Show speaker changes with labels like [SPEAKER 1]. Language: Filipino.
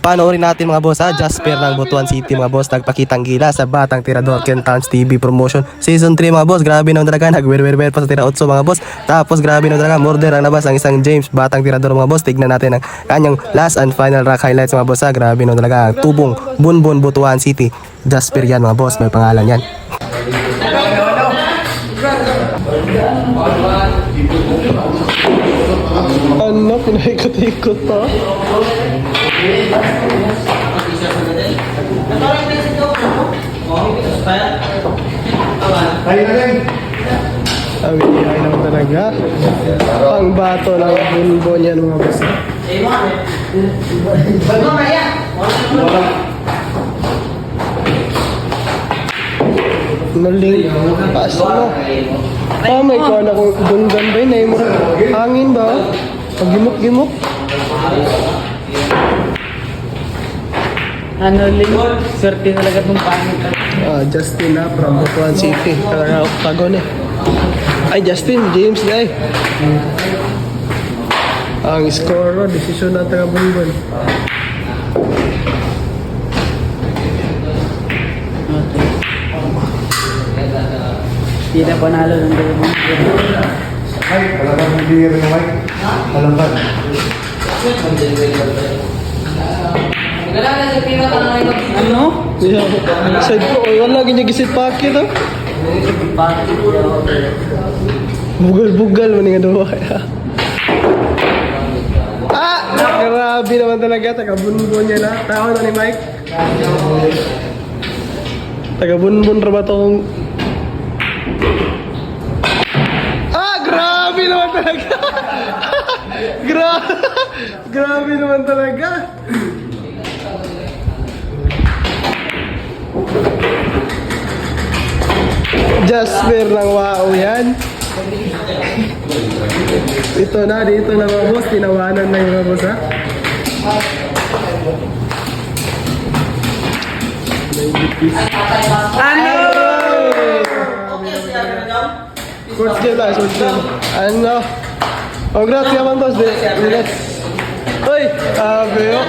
[SPEAKER 1] Panoorin natin mga boss ha. Jasper ng Butuan City mga boss. Nagpakitang gila sa Batang Tirador Kentans TV Promotion Season 3 mga boss. Grabe naman talaga. Nagwer-wer pa sa tira 8 mga boss. Tapos grabe naman talaga. Murder ang labas ng isang James Batang Tirador mga boss. Tignan natin ang kanyang last and final rock highlights mga boss ha. Grabe naman talaga. Tubong Bunbun Butuan City. Jasper yan mga boss. May pangalan yan. Ano? Pinaikot-ikot pa? Ang hihay naman talaga. Ang bato ng bunbon yan mga boss. Naling paas mo. May ko na kung bungan ba yun. Hangin ba? Pag-gimok-gimok.
[SPEAKER 2] Ano Ling? Swerte talaga itong pangit.
[SPEAKER 1] Justin na from Butuan City. Talaga octagon eh. Ay, Justin, James guy. Ang score, desisyon na taga bunbon.
[SPEAKER 2] Hindi na panalo ng dalawang.
[SPEAKER 3] Ay, talagang hindi rin na Mike. Malamban.
[SPEAKER 2] Ano?
[SPEAKER 1] Said ko, wala lagi niya gisit pakit oh. Bugal-bugal mo nga daw. Grabe naman talaga. Taga-bunbon niya na. Tao na ni Mike. Taga-bunbon ra ba tong... Grabe naman talaga. Grabe naman talaga. Jasper ng wow yan. Ito na, dito na mga boss. Tinawanan na yung mga boss ha.
[SPEAKER 2] Ano?
[SPEAKER 1] Short game lah, short game. Ano? Congrats yaman boss. Congrats. Uy! Abe yo.